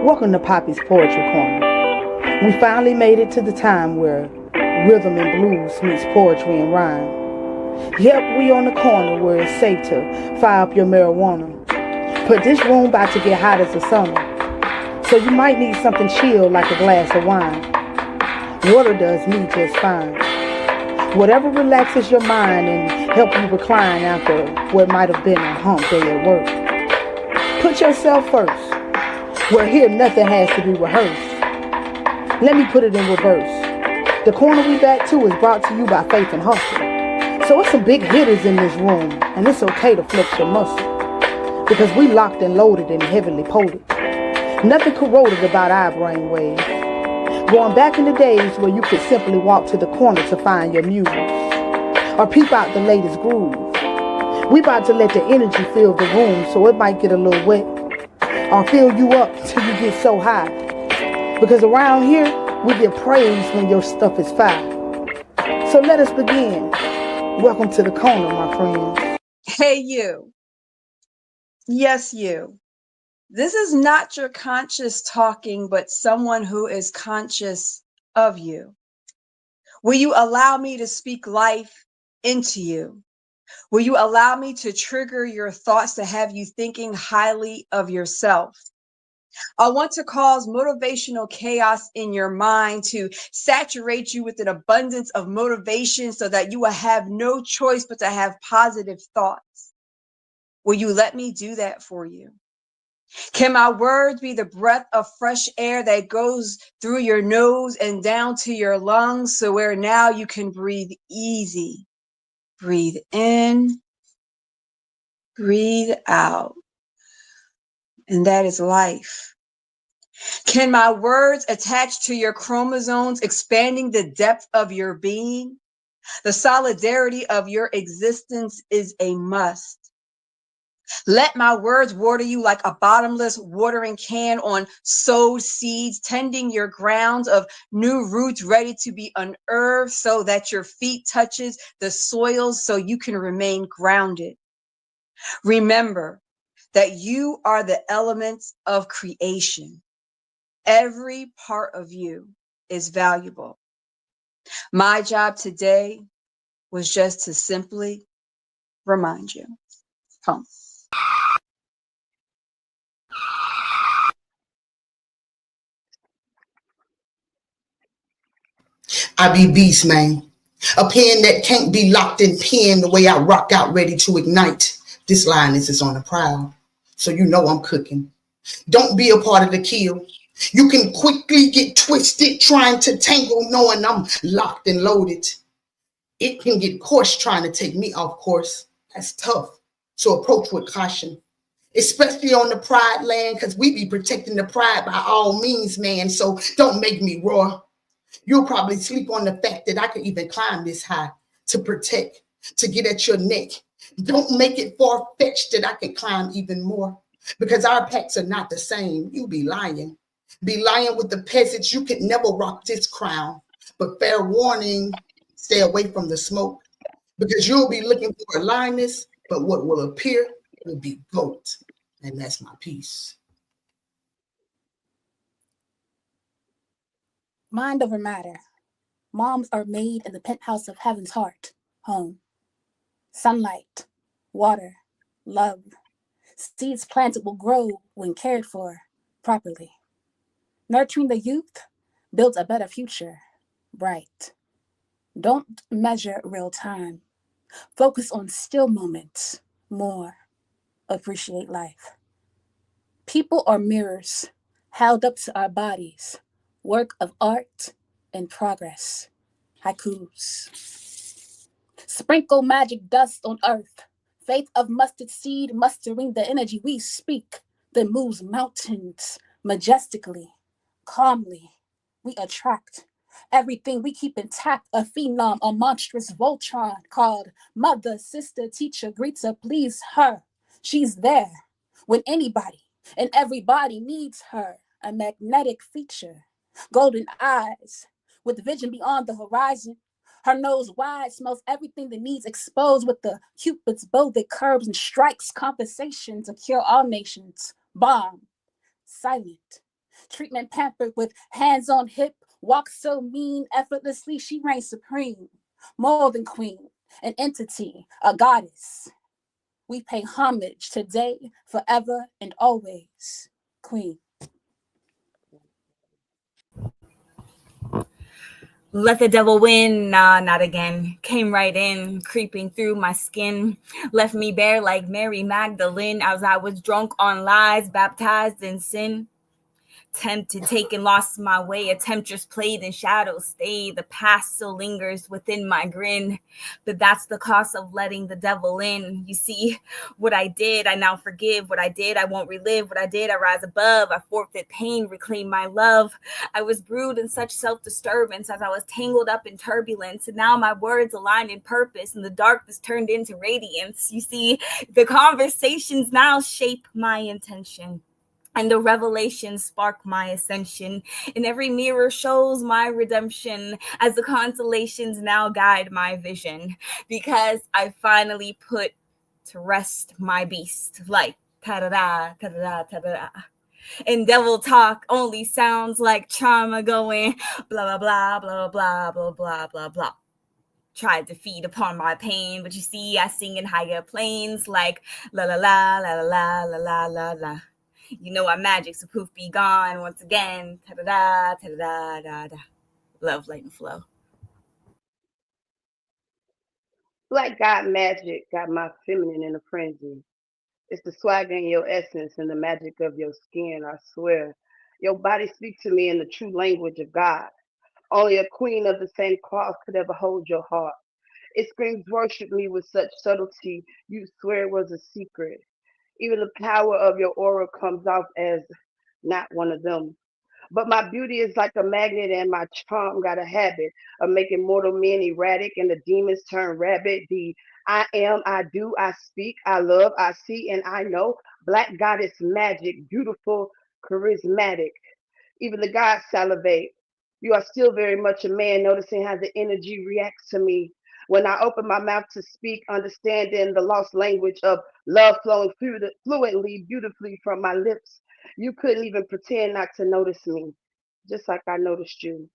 Welcome to Poppy's Poetry Corner. We finally made it to the time where rhythm and blues meets poetry and rhyme. Yep, we on the corner where it's safe to fire up your marijuana. But this room about to get hot as the summer, so you might need something chill like a glass of wine. Water does me just fine. Whatever relaxes your mind and help you recline after what might have been a hump day at work. Put yourself first. Where here nothing has to be rehearsed. Let me put it in reverse. The corner we back to is brought to you by Faith and Hustle. So it's some big hitters in this room, and it's okay to flex your muscle. Because we locked and loaded and heavily potent. Nothing corroded about our brainwaves. Going back in the days where you could simply walk to the corner to find your muse. Or peep out the latest groove. We about to let the energy fill the room so it might get a little wet. Or fill you up till you get so high. Because around here, we get praise when your stuff is fire. So let us begin. Welcome to the corner, my friends. Hey, you. Yes, you. This is not your conscious talking, but someone who is conscious of you. Will you allow me to speak life into you? Will you allow me to trigger your thoughts to have you thinking highly of yourself? I want to cause motivational chaos in your mind to saturate you with an abundance of motivation so that you will have no choice but to have positive thoughts. Will you let me do that for you? Can my words be the breath of fresh air that goes through your nose and down to your lungs so where now you can breathe easy? Breathe in, breathe out. And that is life. Can my words attach to your chromosomes, expanding the depth of your being? The solidarity of your existence is a must. Let my words water you like a bottomless watering can on sowed seeds, tending your grounds of new roots ready to be unearthed so that your feet touches the soil so you can remain grounded. Remember that you are the elements of creation. Every part of you is valuable. My job today was just to simply remind you. Home. I be beast, man. A pen that can't be locked in pen the way I rock out ready to ignite. This line is on the prowl, so you know I'm cooking. Don't be a part of the kill. You can quickly get twisted trying to tangle knowing I'm locked and loaded. It can get coarse trying to take me off course. That's tough, so approach with caution. Especially on the pride land, because we be protecting the pride by all means, man, so don't make me roar. You'll probably sleep on the fact that I could even climb this high to protect, to get at your neck. Don't make it far-fetched that I can climb even more because our packs are not the same. You be lying. Be lying with the peasants. You could never rock this crown. But fair warning, stay away from the smoke because you'll be looking for a lioness, but what will appear will be goat. And that's my piece. Mind over matter. Moms are made in the penthouse of heaven's heart, home. Sunlight, water, love. Seeds planted will grow when cared for properly. Nurturing the youth builds a better future, bright. Don't measure real time. Focus on still moments more. Appreciate life. People are mirrors held up to our bodies, work of art in progress. Haikus. Sprinkle magic dust on earth. Faith of mustard seed mustering the energy we speak that moves mountains majestically, calmly. We attract everything we keep intact, a phenom, a monstrous Voltron called mother, sister, teacher, greeter, please her. She's there when anybody and everybody needs her, a magnetic feature. Golden eyes with vision beyond the horizon. Her nose wide smells everything that needs exposed with the Cupid's bow that curbs and strikes conversation to cure all nations. Bomb, silent, Treatment pampered with hands on hip, walk so mean, effortlessly she reigns supreme. More than queen, an entity, a goddess. We pay homage today, forever, and always. Queen. Let the devil win, nah, not again. Came right in, creeping through my skin. Left me bare like Mary Magdalene as I was drunk on lies, baptized in sin. Tempted, taken, lost my way. A temptress played in shadows, stayed. The past still lingers within my grin. But that's the cost of letting the devil in. You see, what I did, I now forgive. What I did, I won't relive. What I did, I rise above. I forfeit pain, reclaim my love. I was brewed in such self-disturbance as I was tangled up in turbulence. And now my words align in purpose, and the darkness turned into radiance. You see, the conversations now shape my intention. And the revelations spark my ascension. And every mirror shows my redemption as the constellations now guide my vision. Because I finally put to rest my beast. Like ta-da-da, ta-da-da, ta-da-da. And devil talk only sounds like trauma going blah, blah, blah, blah, blah, blah, blah, blah, blah. Tried to feed upon my pain, but you see, I sing in higher planes like la la la la la la la la la. You know I'm magic, so poof be gone once again. Ta-da-da, ta-da-da, da-da. Love, light, and flow. Black God magic got my feminine in a frenzy. It's the swagger in your essence and the magic of your skin, I swear. Your body speaks to me in the true language of God. Only a queen of the same cloth could ever hold your heart. It screams, worship me with such subtlety, you swear it was a secret. Even the power of your aura comes off as not one of them. But my beauty is like a magnet, and my charm got a habit of making mortal men erratic, and the demons turn rabbit. The I am, I do, I speak, I love, I see, and I know. Black goddess magic, beautiful, charismatic. Even the gods salivate. You are still very much a man, noticing how the energy reacts to me. When I open my mouth to speak, understanding the lost language of love flowing fluently, beautifully from my lips, you couldn't even pretend not to notice me, just like I noticed you.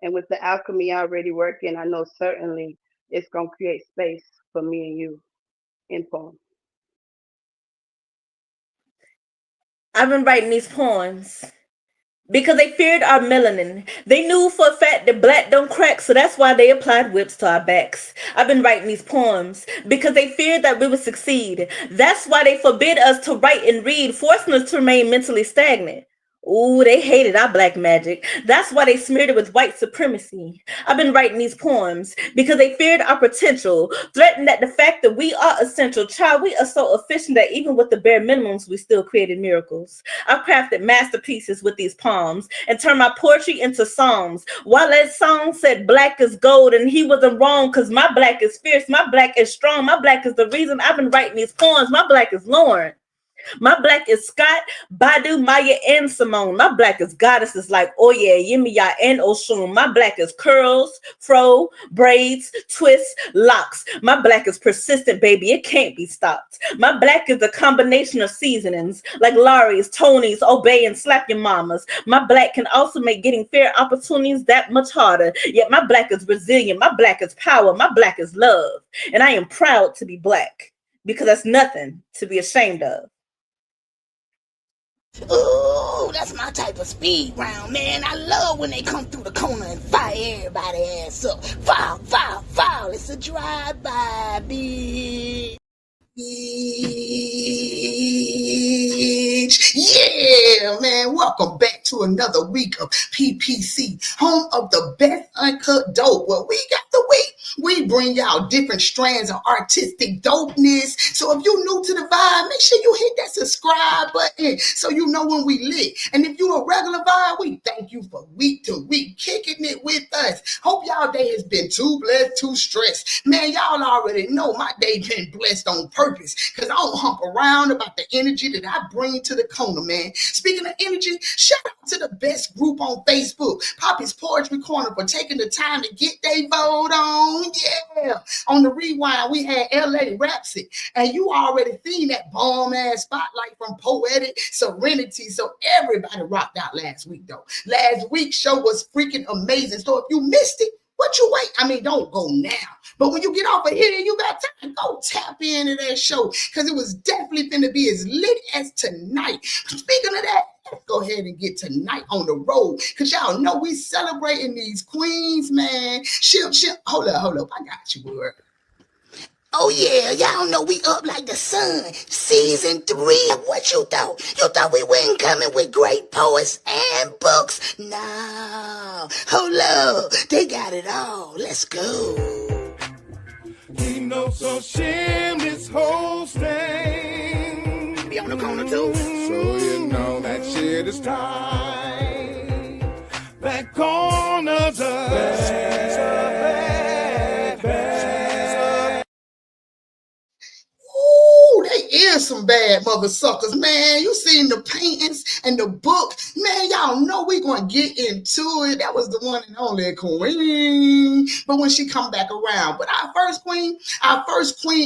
And with the alchemy already working, I know certainly it's going to create space for me and you. In poem. I've been writing these poems because they feared our melanin. They knew for a fact that black don't crack, so that's why they applied whips to our backs. I've been writing these poems because they feared that we would succeed. That's why they forbid us to write and read, forcing us to remain mentally stagnant. Ooh, they hated our black magic. That's why they smeared it with white supremacy. I've been writing these poems because they feared our potential, threatened that the fact that we are essential. Child, we are so efficient that even with the bare minimums, we still created miracles. I've crafted masterpieces with these poems and turned my poetry into songs. While that song said black is gold, and he wasn't wrong, because my black is fierce, my black is strong, my black is the reason I've been writing these poems. My black is Lauren. My black is Scott, Badu, Maya, and Simone. My black is goddesses like Oye, Yemiya, and Oshun. My black is curls, fro, braids, twists, locks. My black is persistent, baby. It can't be stopped. My black is a combination of seasonings like Laurie's, Tony's, Obey, and Slap Your Mamas. My black can also make getting fair opportunities that much harder. Yet my black is resilient. My black is power. My black is love. And I am proud to be black because that's nothing to be ashamed of. Ooh, that's my type of speed round, man. I love when they come through the corner and fire everybody ass up. Foul, foul, foul. It's a drive-by, bitch. Yeah, man. Welcome back to another week of P.P.C, home of the best uncut dope. Well, we got the week. We bring y'all different strands of artistic dopeness. So if you're new to the vibe, make sure you hit that subscribe button so you know when we lit. And if you're a regular vibe, we thank you for week to week kicking it with us. Hope y'all day has been too blessed, too stressed. Man, y'all already know my day been blessed on purpose because I don't hump around about the energy that I bring to the corner, man. Speaking of energy, shout out to the best group on Facebook, Poppy's Poetry Corner, for taking the time to get their vote on. Yeah. On the rewind, we had LA Rhapsody, and you already seen that bomb-ass spotlight from Poetic, Serenity. So everybody rocked out last week, though. Last week's show was freaking amazing. So if you missed it, what you wait? I mean, don't go now. But when you get off of here, you got time. Go tap into that show, because it was definitely going to be as lit as tonight. Speaking of that, let's go ahead and get tonight on the road, because y'all know we celebrating these queens, man. Hold up. I got you, boy. Oh yeah, y'all know we up like the sun. Season 3. What you thought? You thought we weren't coming with great poets and books? No. Hold up. They got it all. Let's go. He knows so shameless hosting. Be on the corner too. So you know that shit is tight. That corner's a bad. Ooh, they is some bad mother suckers, man. You seen the paintings and the book, man. Y'all know we gonna get into it. That was the one and only queen. But when she come back around, but our first queen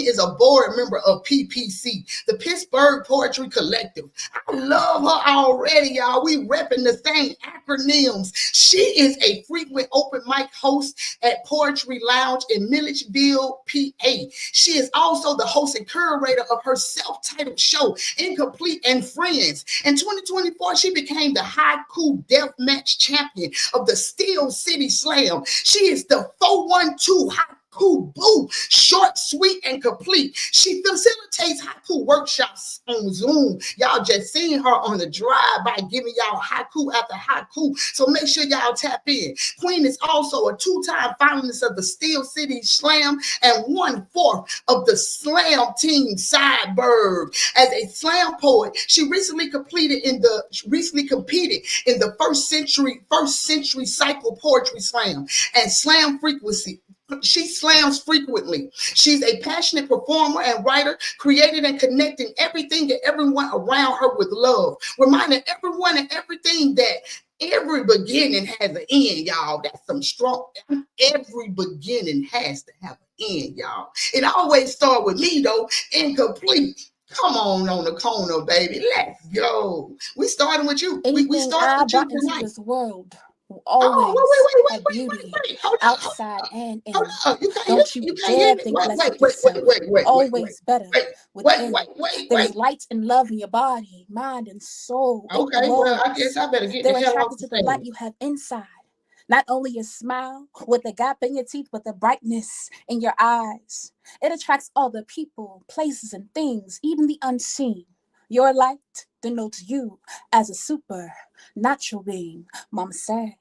is a board member of P.P.C, the Pittsburgh Poetry Collective. I love her already, y'all. We repping the same acronyms. She is a frequent open mic host at Poetry Lounge in Milledgeville, PA. She is also the host and curator of her self-titled show, Incomplete and Friends. In 2024, she became the Haiku Deathmatch champion of the Steel City Slam. She is the 412 Haiku Boo, short, sweet, and complete. She facilitates haiku workshops on Zoom. Y'all just seen her on the drive by giving y'all haiku after haiku. So make sure y'all tap in. Queen is also a 2-time finalist of the Steel City Slam and 1/4 of the Slam Team Sideburg. As a slam poet, she recently competed in the first century cycle poetry slam and slam frequency. She slams frequently. She's a passionate performer and writer, creating and connecting everything and everyone around her with love, reminding everyone and everything that every beginning has an end, y'all. That's some strong. Every beginning has to have an end, y'all. It always starts with me, though, incomplete. Come on the corner, baby. Let's go. We starting with you. We started with you tonight. This world will always have beauty outside and in. Don't you dare think less of yourself. Always better within. There's light and love in your body, mind, and soul. Okay, well, I guess I better get the hell off the They're attracted to the light you have inside. Not only your smile with the gap in your teeth, but the brightness in your eyes. It attracts all the people, places, and things, even the unseen. Your light denotes you as a supernatural being. Mama said,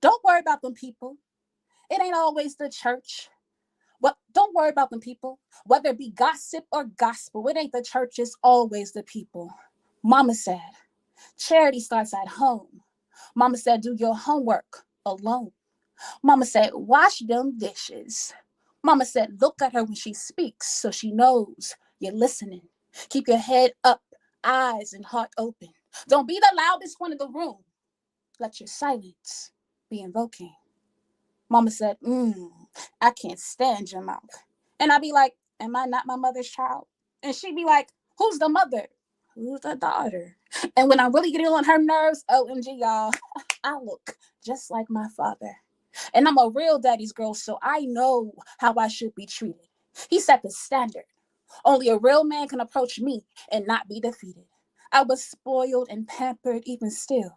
don't worry about them people. It ain't always the church. Well, don't worry about them people. Whether it be gossip or gospel, it ain't the church, it's always the people. Mama said, charity starts at home. Mama said, do your homework alone. Mama said, wash them dishes. Mama said, look at her when she speaks so she knows you're listening. Keep your head up, eyes and heart open. Don't be the loudest one in the room. Let your silence be invoking. Mama said, I can't stand your mouth. And I'd be like, am I not my mother's child? And she'd be like, who's the mother? Who's the daughter? And when I'm really getting on her nerves, OMG, y'all, I look just like my father. And I'm a real daddy's girl, so I know how I should be treated. He set the standard. Only a real man can approach me and not be defeated. I was spoiled and pampered even still.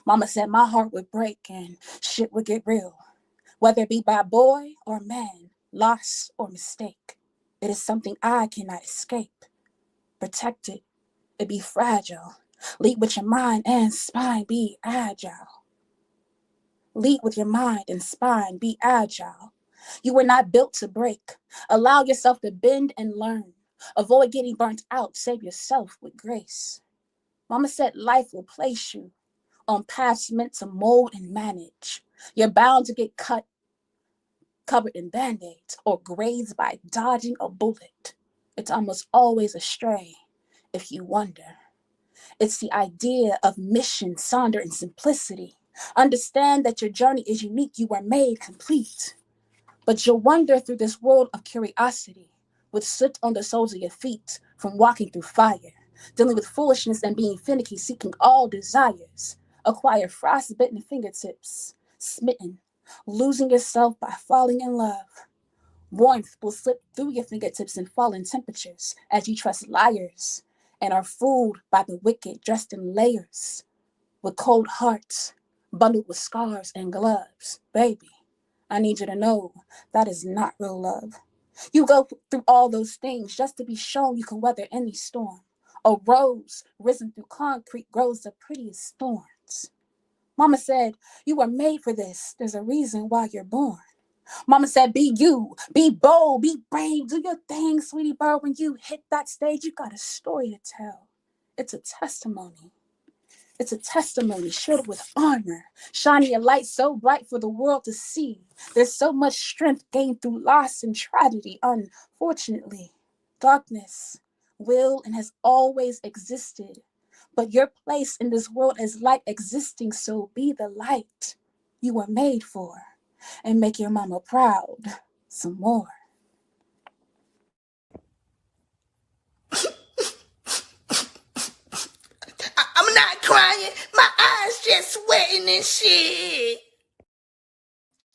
Mama said my heart would break and shit would get real. Whether it be by boy or man, loss or mistake, it is something I cannot escape. Protect it. It be fragile. Lead with your mind and spine, be agile. Lead with your mind and spine, be agile. You were not built to break. Allow yourself to bend and learn. Avoid getting burnt out. Save yourself with grace. Mama said life will place you on paths meant to mold and manage. You're bound to get cut, covered in band-aids, or grazed by dodging a bullet. It's almost always a stray if you wonder. It's the idea of mission, sonder, and simplicity. Understand that your journey is unique. You are made complete. But you'll wander through this world of curiosity with soot on the soles of your feet from walking through fire, dealing with foolishness and being finicky, seeking all desires. Acquire frostbitten fingertips, smitten, losing yourself by falling in love. Warmth will slip through your fingertips and fall in temperatures as you trust liars and are fooled by the wicked dressed in layers with cold hearts, bundled with scars and gloves. Baby, I need you to know that is not real love. You go through all those things just to be shown you can weather any storm. A rose risen through concrete grows the prettiest thorns. Mama said, you are made for this. There's a reason why you're born. Mama said, be you, be bold, be brave, do your thing, sweetie bird. When you hit that stage, you got a story to tell. It's a testimony. It's a testimony shielded with armor, shining a light so bright for the world to see. There's so much strength gained through loss and tragedy. Unfortunately, darkness will and has always existed. But your place in this world is light existing, so be the light you were made for. And make your mama proud some more. I'm not crying. My eyes just sweating and shit.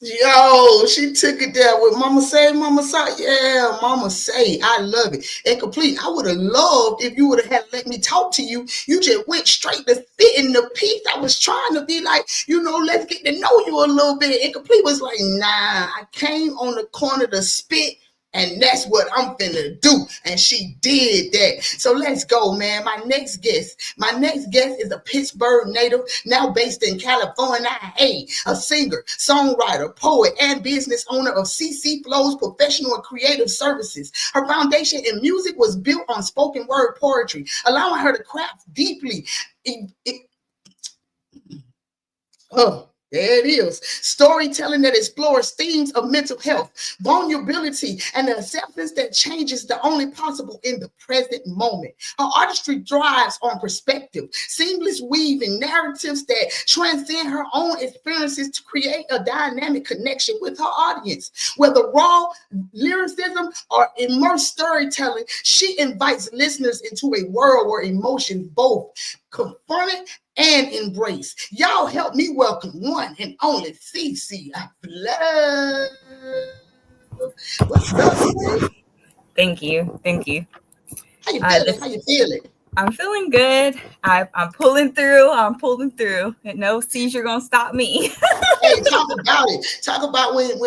Yo, she took it there with Mama Say, Mama Say. Yeah, Mama Say. I love it. And complete. I would have loved if you would have had let me talk to you. You just went straight to fit in the piece. I was trying to be like, let's get to know you a little bit. And complete was like, nah, I came on the corner to spit. And that's what I'm finna do. And she did that. So let's go, man. My next guest is a Pittsburgh native, now based in California. Hey, a singer, songwriter, poet, and business owner of CC Flow's professional and creative services. Her foundation in music was built on spoken word poetry, allowing her to craft deeply. There it is. Storytelling that explores themes of mental health, vulnerability, and the acceptance that change is the only possible in the present moment. Her artistry thrives on perspective, seamless weaving narratives that transcend her own experiences to create a dynamic connection with her audience. Whether raw lyricism or immersed storytelling, she invites listeners into a world where emotions both confronted and embrace. Y'all help me welcome one and only CC Flow. What's up, man? Thank you. How you feeling? How you feeling? I'm feeling good. I'm pulling through. And no seizure gonna stop me. Hey, talk about it. Talk about when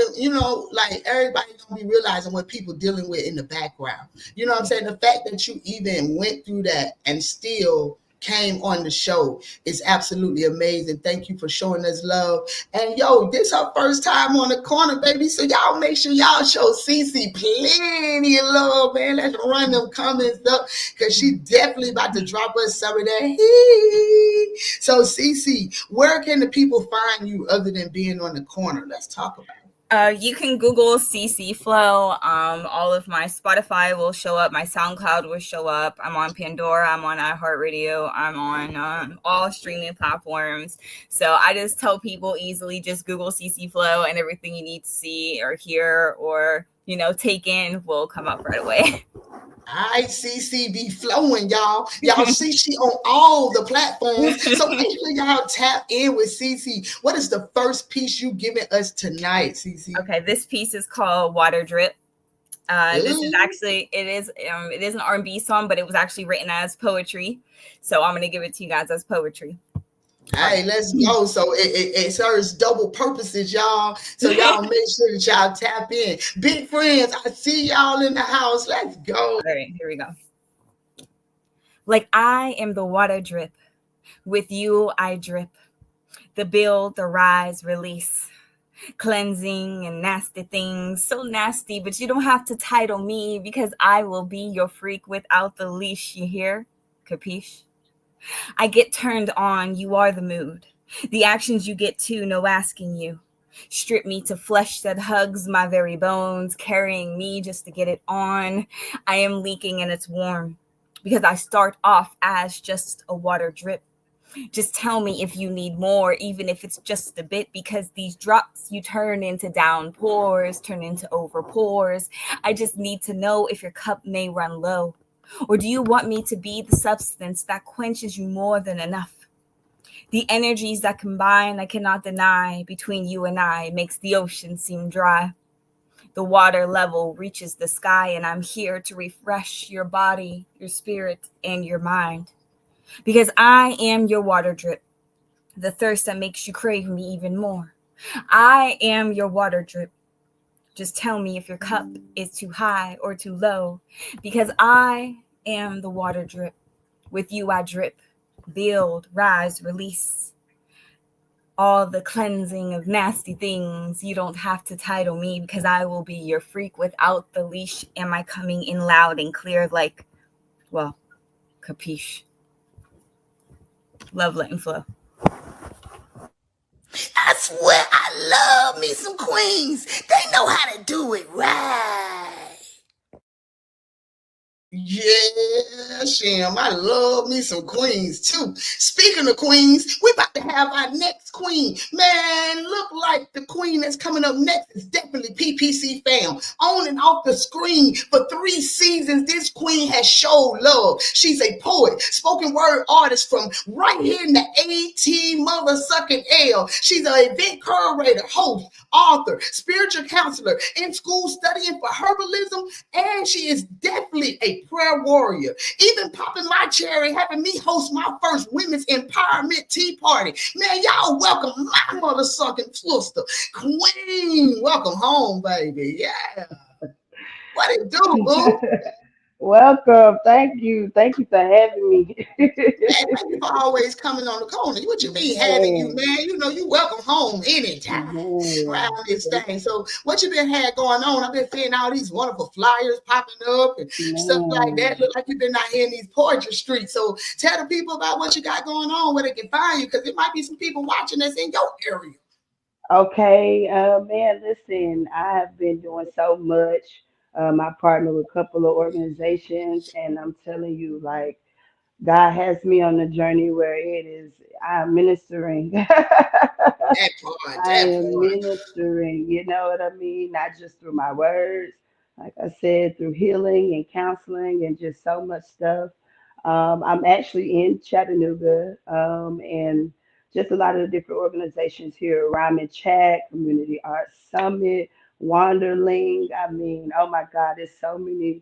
like everybody don't be realizing what people dealing with in the background. You know what I'm saying? The fact that you even went through that and still came on the show is absolutely amazing. Thank you for showing us love. And yo, this her first time on the corner, baby. So y'all make sure y'all show Cece plenty of love, man. Let's run them comments up because she definitely about to drop us some of that. So Cece, where can the people find you other than being on the corner? Let's talk about it. You can Google CC Flow. All of my Spotify will show up. My SoundCloud will show up. I'm on Pandora. I'm on iHeartRadio. I'm on all streaming platforms. So I just tell people easily just Google CC Flow and everything you need to see or hear or, take in will come up right away. All right, CC be flowing, y'all. Y'all see she on all the platforms. So make sure y'all tap in with CC. What is the first piece you giving us tonight, CC? Okay, this piece is called Water Drip. This is actually, it is an R&B song, but it was actually written as poetry. So I'm going to give it to you guys as poetry. Hey, let's go. So it serves double purposes, y'all. So y'all make sure that y'all tap in. Big friends, I see y'all in the house. Let's go. All right, here we go. Like I am the water drip. With you, I drip. The build, the rise, release. Cleansing and nasty things. So nasty, but you don't have to title me because I will be your freak without the leash. You hear? Capiche? I get turned on, you are the mood. The actions you get to, no asking you. Strip me to flesh that hugs my very bones, carrying me just to get it on. I am leaking and it's warm because I start off as just a water drip. Just tell me if you need more, even if it's just a bit, because these drops you turn into downpours, turn into overpours. I just need to know if your cup may run low. Or do you want me to be the substance that quenches you more than enough? The energies that combine, I cannot deny, between you and I makes the ocean seem dry. The water level reaches the sky, and I'm here to refresh your body, your spirit, and your mind. Because I am your water drip, the thirst that makes you crave me even more. I am your water drip. Just tell me if your cup is too high or too low, because I am the water drip. With you I drip, build, rise, release. All the cleansing of nasty things. You don't have to title me, because I will be your freak without the leash. Am I coming in loud and clear like, well, capiche? Love, let, and flow. I swear I love me some queens. They know how to do it right. Yeah, Sham, I love me some queens too. Speaking of queens, we about to have our next queen. Man, look like the queen that's coming up next is definitely P.P.C. fam. On and off the screen for 3 seasons, this queen has showed love. She's a poet, spoken word artist from right here in the AT mother sucking L. She's an event curator, host, author, spiritual counselor, in school studying for herbalism, and she is definitely a prayer warrior. Even popping my cherry, having me host my first women's empowerment tea party. Man, y'all welcome my mother sucking sister, Queen. Welcome home, baby. Yeah. What it do, boo? Welcome. Thank you. Thank you for having me. Man, thank you for always coming on the corner. What you mean having you, Man, man? You know you welcome home anytime around man, this thing. So what you been had going on? I've been seeing all these wonderful flyers popping up and stuff like that. man. Look like you've been out here in these poetry streets. So tell the people about what you got going on, where they can find you, because there might be some people watching that's in your area. Okay, man, listen, I have been doing so much. I partner with a couple of organizations, and I'm telling you, like, God has me on a journey where it is, I'm ministering. That part, I that am part. ministering, you know what I mean? Not just through my words, like I said, through healing and counseling and just so much stuff. I'm actually in Chattanooga, and just a lot of the different organizations here, Rhyme and Chat, Community Arts Summit, Wanderling. I mean, oh my God, there's so many.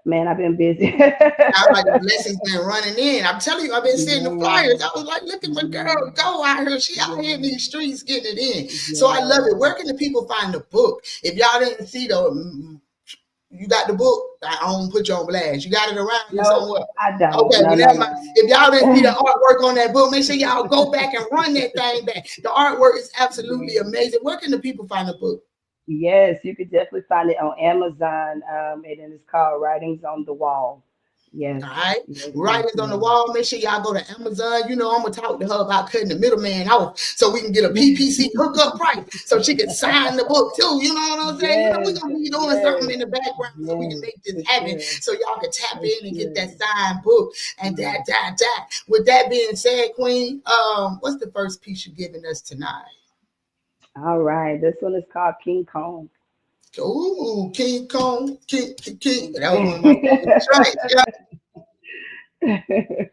Man, I've been busy. Sound like the blessings been running in. I'm telling you, I've been seeing the flyers. Man, I was like, look at my girl man, go out here. She out here in yeah, these streets getting it in. So I love it. yeah. Where can the people find the book? If y'all didn't see you got the book. I don't put you on blast. You got it around you No, somewhere. I don't. Okay, No, well, no, never mind. no, If y'all didn't see the no. artwork on that book, make sure y'all go back and run that thing back. The artwork is absolutely Yeah. amazing. Where can the people find the book? Yes, you could definitely find it on Amazon, and then it's called Writings on the Wall. Yes, All right. yes, yes, Writings on the yes. wall. Make sure y'all go to Amazon. You know, I'm gonna talk to her about cutting the middleman off so we can get a PPC hookup price so she can sign the book too. You know what I'm saying? You know, we're Yes, gonna be doing something yes, in the background so we can yes, make this for happen sure, so y'all can tap for in and get that sure. signed book and Yeah. that. With that being said, Queen, what's the first piece you're giving us tonight? All right, this one is called King Kong. Ooh, King Kong, King. That was one of my favorite tracks. Yeah.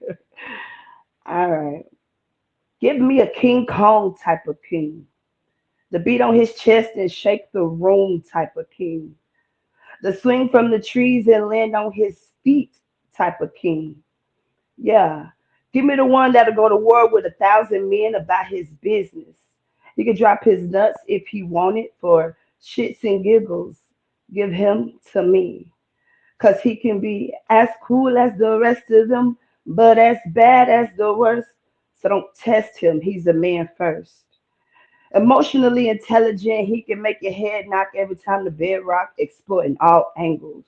All right, give me a King Kong type of king. The beat on his chest and shake the room type of king. The swing from the trees and land on his feet type of king. Yeah. Give me the one that'll go to war with 1,000 men about his business. He could drop his nuts if he wanted for shits and giggles. Give him to me. Cause he can be as cool as the rest of them, but as bad as the worst. So don't test him. He's a man first. Emotionally intelligent, he can make your head knock every time the bedrock exploiting all angles.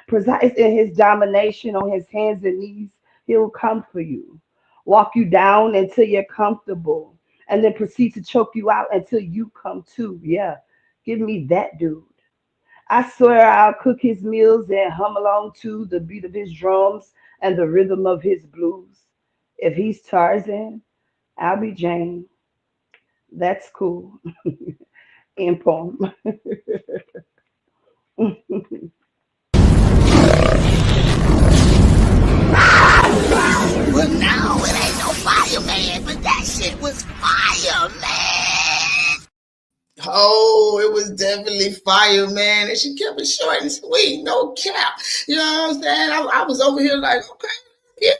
Precise in his domination on his hands and knees, he'll come for you. Walk you down until you're comfortable, and then proceed to choke you out until you come to. Yeah, give me that dude. I swear I'll cook his meals and hum along to the beat of his drums and the rhythm of his blues. If he's Tarzan, I'll be Jane. That's cool. End poem. Well, no, it ain't no fireman, but that shit was fire, man. Oh, it was definitely fire, man. And she kept it short and sweet, no cap. You know what I'm saying? I was over here like, okay, yeah.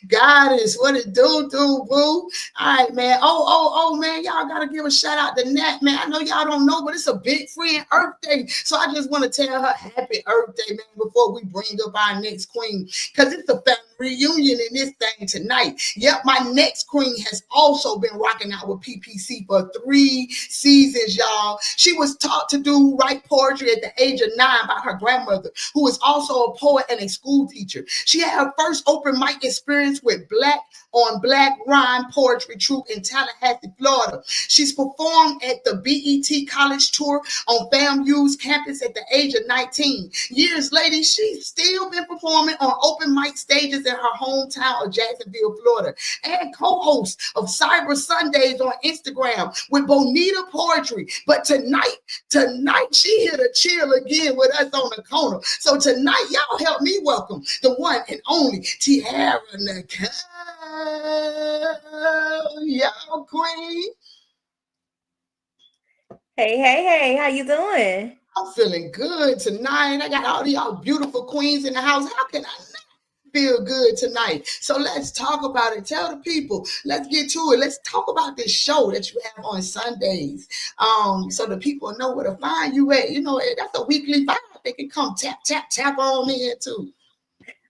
Goddess, what it do, boo? All right, man. Oh, man. Y'all gotta give a shout out to Nat, man. I know y'all don't know, but it's a big friend Earth Day. So I just want to tell her happy Earth Day, man, before we bring up our next queen. Because it's a family reunion in this thing tonight. Yep, my next queen has also been rocking out with P.P.C for 3 seasons, y'all. She was taught to write poetry at the age of 9 by her grandmother, who is also a poet and a school teacher. She had her first open mic experience with Black on Black Rhyme Poetry Troupe in Tallahassee, Florida. She's performed at the BET College Tour on FAMU's campus at the age of 19. Years later, she's still been performing on open mic stages in her hometown of Jacksonville, Florida, and co-host of Cyber Sundays on Instagram with Bonita Poetry. But tonight she here to chill again with us on the corner. So tonight, y'all help me welcome the one and only Tiara Nicole, y'all queen. Hey, how you doing? I'm feeling good tonight. I got all of y'all beautiful queens in the house. How can I not feel good tonight? So let's talk about it. Tell the people. Let's get to it. Let's talk about this show that you have on Sundays. So the people know where to find you at. You know, that's a weekly vibe. They can come tap on in too.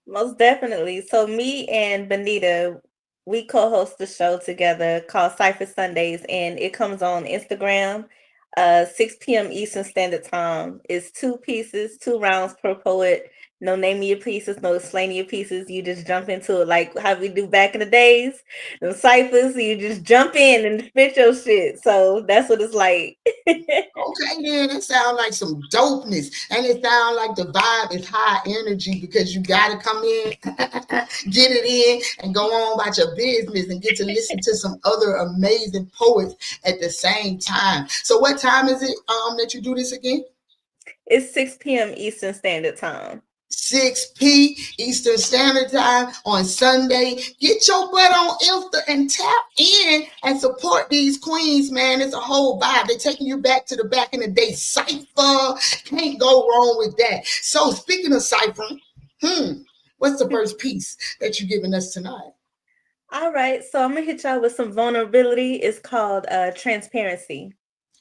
Most definitely. So me and Benita, we co-host the show together called Cypher Sundays, and it comes on Instagram, 6 p.m. Eastern Standard Time. It's 2 pieces, 2 rounds per poet. No naming your pieces, no explaining your pieces. You just jump into it like how we do back in the days. The ciphers, you just jump in and spit your shit. So that's what it's like. Okay, then it sounds like some dopeness, and it sounds like the vibe is high energy because you got to come in, get it in, and go on about your business and get to listen to some other amazing poets at the same time. So, what time is it that you do this again? It's 6 p.m. Eastern Standard Time. 6 p. Eastern Standard Time on Sunday. Get your butt on Insta and tap in and support these queens, man. It's a whole vibe. They're taking you back to the back in the day cypher. Can't go wrong with that. So speaking of ciphering, what's the first piece that you're giving us tonight? All right, so I'm gonna hit y'all with some vulnerability. It's called transparency.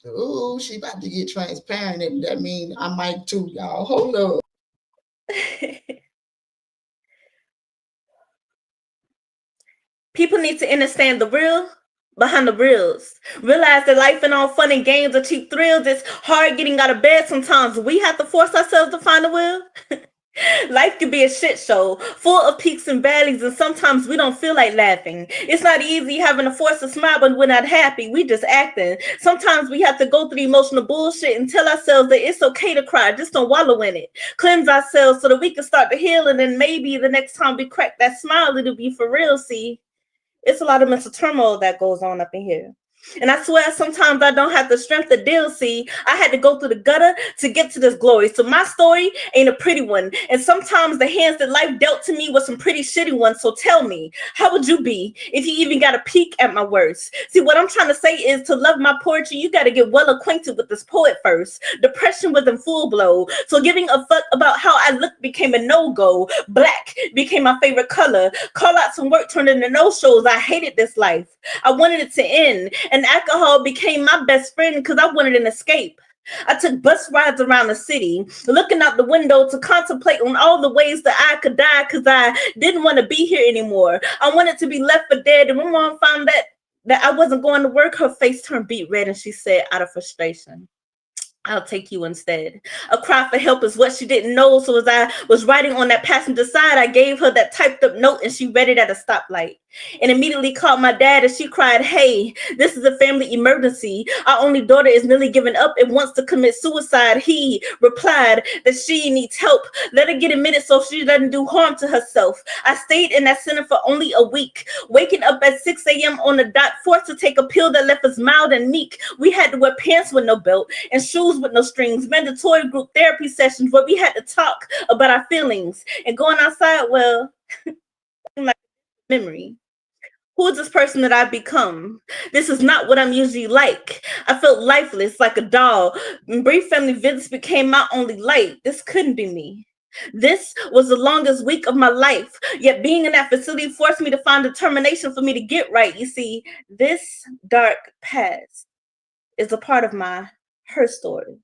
Oh, she about to get transparent, and that means I might too, y'all. Hold up. People need to understand the real behind the reels. Realize that life ain't all fun and games or cheap thrills. It's hard getting out of bed sometimes. We have to force ourselves to find a will. Life can be a shit show, full of peaks and valleys, and sometimes we don't feel like laughing. It's not easy having to force a smile when we're not happy. We just acting. Sometimes we have to go through the emotional bullshit and tell ourselves that it's okay to cry, just don't wallow in it. Cleanse ourselves so that we can start to heal, and then maybe the next time we crack that smile, it'll be for real. See, it's a lot of mental turmoil that goes on up in here. And I swear sometimes I don't have the strength to deal. See, I had to go through the gutter to get to this glory. So my story ain't a pretty one. And sometimes the hands that life dealt to me were some pretty shitty ones. So tell me, how would you be if you even got a peek at my worst? See, what I'm trying to say is to love my poetry, you got to get well acquainted with this poet first. Depression was in full blow. So giving a fuck about how I look became a no-go. Black became my favorite color. Call out some work turned into no-shows. I hated this life. I wanted it to end. And alcohol became my best friend because I wanted an escape. I took bus rides around the city, looking out the window to contemplate on all the ways that I could die because I didn't want to be here anymore. I wanted to be left for dead. And when mom found that I wasn't going to work, her face turned beet red and she said out of frustration, I'll take you instead. A cry for help is what she didn't know. So as I was riding on that passenger side, I gave her that typed up note and she read it at a stoplight. And immediately called my dad and she cried, "Hey, this is a family emergency. Our only daughter is nearly giving up and wants to commit suicide." He replied that she needs help. Let her get admitted so she doesn't do harm to herself. I stayed in that center for only a week, waking up at 6 a.m. on the dot, forced to take a pill that left us mild and meek. We had to wear pants with no belt and shoes with no strings, mandatory group therapy sessions where we had to talk about our feelings. And going outside, well, like memory. Who is this person that I've become? This is not what I'm usually like. I felt lifeless like a doll. Brief family visits became my only light. This couldn't be me. This was the longest week of my life. Yet being in that facility forced me to find determination for me to get right. You see, this dark past is a part of her story.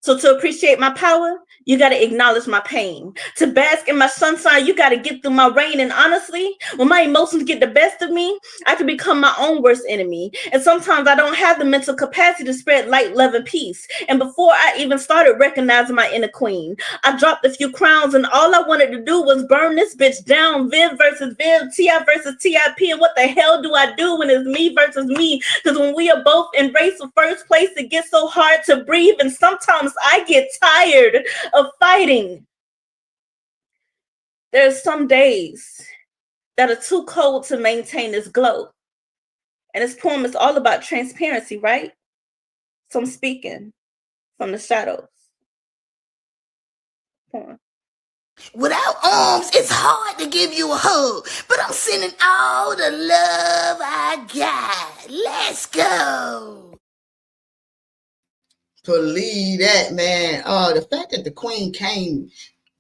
So to appreciate my power, you got to acknowledge my pain. To bask in my sunshine, you got to get through my rain. And honestly, when my emotions get the best of me, I can become my own worst enemy. And sometimes I don't have the mental capacity to spread light, love, and peace. And before I even started recognizing my inner queen, I dropped a few crowns and all I wanted to do was burn this bitch down. Viv versus Viv, T.I. versus T.I.P. And what the hell do I do when it's me versus me? Because when we are both in race for first place, it gets so hard to breathe. And sometimes I get tired of fighting. There's some days that are too cold to maintain this glow. And this poem is all about transparency, right? So I'm speaking from the shadows. Poem. Without arms, it's hard to give you a hug, but I'm sending all the love I got. Let's go. Believe that, man. The fact that the queen came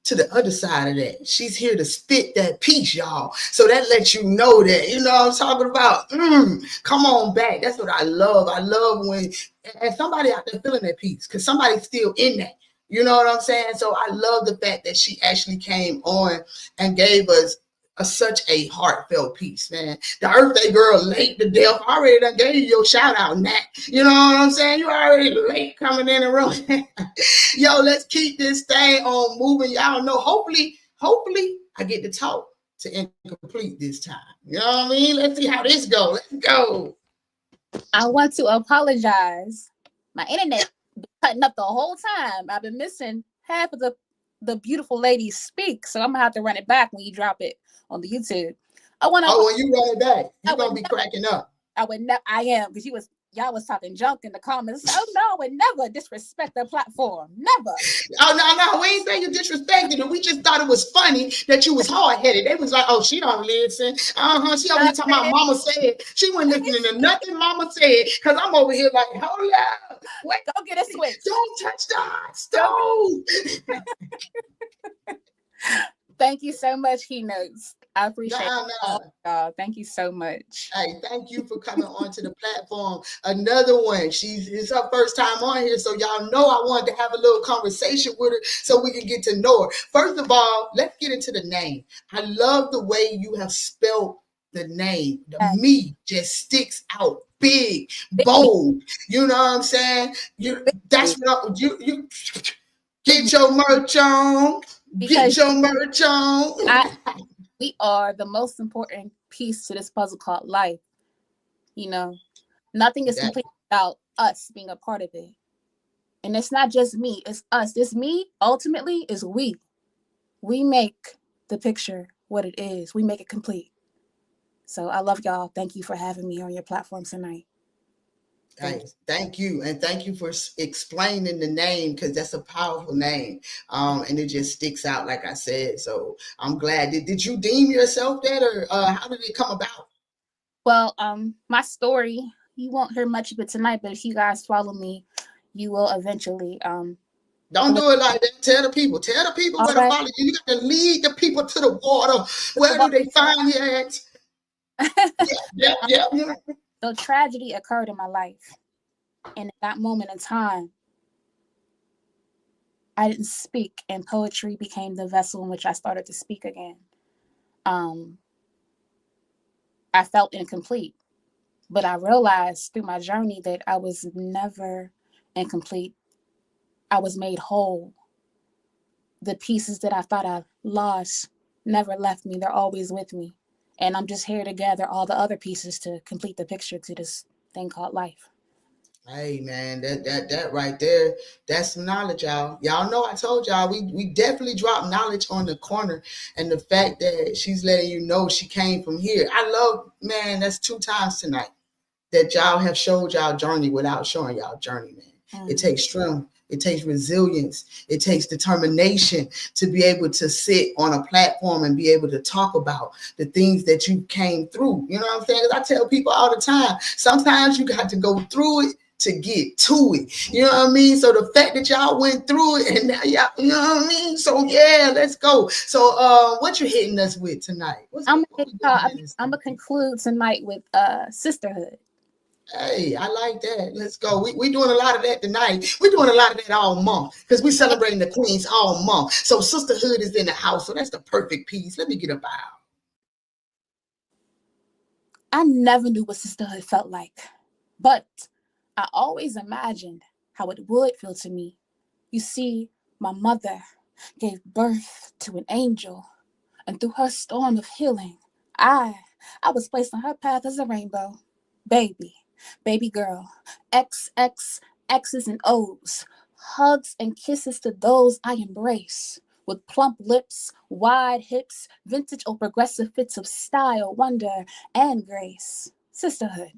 to the other side of that, she's here to spit that piece, y'all. So that lets you know that, you know what I'm talking about. Come on back. That's what I love. I love when and somebody out there feeling that piece, because somebody's still in that. You know what I'm saying? So I love the fact that she actually came on and gave us such a heartfelt piece, man. The Earth Day girl late to death. I already done gave you your shout out, Nat. You know what I'm saying? You already late coming in the room. Yo, let's keep this thing on moving. Y'all know, hopefully I get to talk to Incomplete this time. You know what I mean? Let's see how this goes. Let's go. I want to apologize. My internet been cutting up the whole time. I've been missing half of the beautiful ladies speak, so I'm gonna have to run it back when you drop it on the YouTube. I want to. Oh, when you run it back, you're gonna be cracking up. I would never. I am, because y'all was talking junk in the comments. Oh no, I would never disrespect the platform. Never. Oh no, we ain't saying you disrespected it. We just thought it was funny that you was hard headed. They was like, oh, she don't listen. She over here talking about Mama said. She wasn't listening to nothing Mama said. Cause I'm over here like, hold up, wait, go get a switch. Don't touch the hot stove. Thank you so much, Key-notez. I appreciate it. Nah. Thank you so much. Hey, thank you for coming onto the platform. Another one. It's her first time on here, so y'all know I wanted to have a little conversation with her so we can get to know her. First of all, let's get into the name. I love the way you have spelled the name. The me just sticks out big, bold. You know what I'm saying? That's what you get your merch on. Get your merch on. We are the most important piece to this puzzle called life. You know, nothing is complete without us being a part of it. And it's not just me, it's us. This me ultimately is we. We make the picture what it is. We make it complete. So I love y'all. Thank you for having me on your platform tonight. Thank you. And thank you for explaining the name, because that's a powerful name. And it just sticks out, like I said. So I'm glad. Did you deem yourself that, or how did it come about? Well, my story, you won't hear much of it tonight, but if you guys follow me, you will eventually. Don't do it like that. Tell the people where to follow you. You got to lead the people to the water. Where do they find you at? Yeah. So tragedy occurred in my life. And at that moment in time, I didn't speak, and poetry became the vessel in which I started to speak again. I felt incomplete, but I realized through my journey that I was never incomplete. I was made whole. The pieces that I thought I lost never left me. They're always with me. And I'm just here to gather all the other pieces to complete the picture to this thing called life. Hey man, that right there, that's some knowledge, y'all. Y'all know I told y'all we definitely drop knowledge on the corner, and the fact that she's letting you know she came from here. I love, man, that's 2 times tonight that y'all have showed y'all journey without showing y'all journey, man. It takes strength, it takes resilience, it takes determination to be able to sit on a platform and be able to talk about the things that you came through. You know what I'm saying? Because I tell people all the time, sometimes you got to go through it to get to it. You know what I mean? So the fact that y'all went through it and now y'all, you know what I mean? So yeah, let's go. So what you hitting us with tonight? I'm gonna conclude tonight with sisterhood. Hey, I like that. Let's go. We doing a lot of that tonight. We're doing a lot of that all month because we're celebrating the Queens all month. So sisterhood is in the house. So that's the perfect piece. Let me get a bow. I never knew what sisterhood felt like, but I always imagined how it would feel to me. You see, my mother gave birth to an angel, and through her storm of healing, I was placed on her path as a rainbow. Baby girl, XX, X's and O's, hugs and kisses to those I embrace. With plump lips, wide hips, vintage or progressive fits of style, wonder, and grace. Sisterhood.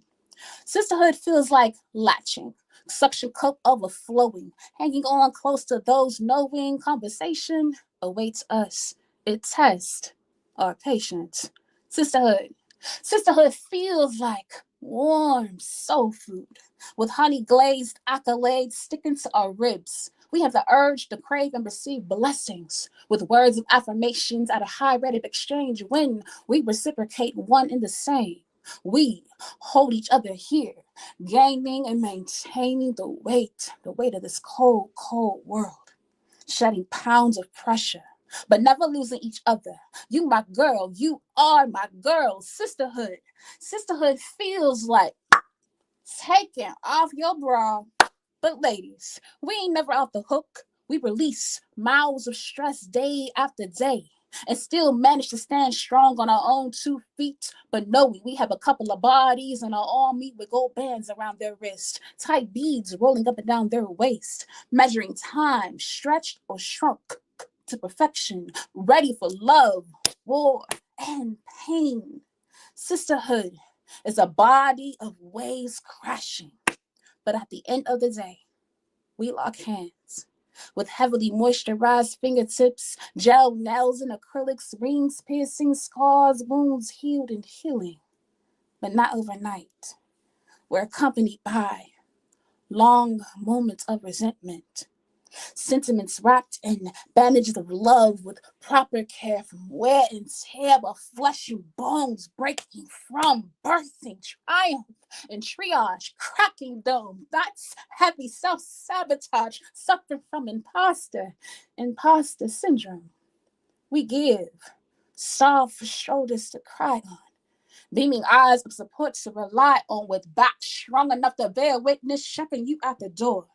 Sisterhood feels like latching, suction cup overflowing, hanging on close to those knowing conversation awaits us. It tests our patience. Sisterhood. Sisterhood feels like warm soul food with honey glazed accolades sticking to our ribs. We have the urge to crave and receive blessings with words of affirmations at a high rate of exchange when we reciprocate one and the same. We hold each other here, gaining and maintaining the weight of this cold, cold world, shedding pounds of pressure, but never losing each other. You my girl, you are my girl. Sisterhood. Sisterhood feels like taking off your bra. But ladies, we ain't never off the hook. We release miles of stress day after day and still manage to stand strong on our own 2 feet. But knowing we have a couple of bodies and our arm meet with gold bands around their wrist, tight beads rolling up and down their waist, measuring time, stretched or shrunk to perfection, ready for love, war, and pain. Sisterhood is a body of waves crashing. But at the end of the day, we lock hands with heavily moisturized fingertips, gel nails and acrylics, rings, piercing, scars, wounds healed and healing, but not overnight. We're accompanied by long moments of resentment, sentiments wrapped in bandages of love with proper care from wear and tear, but flesh and bones breaking from birthing triumph and triage, cracking dome. That's heavy self-sabotage, suffering from imposter syndrome. We give soft shoulders to cry on, beaming eyes of support to rely on, with back strong enough to bear witness, shoving you out the door.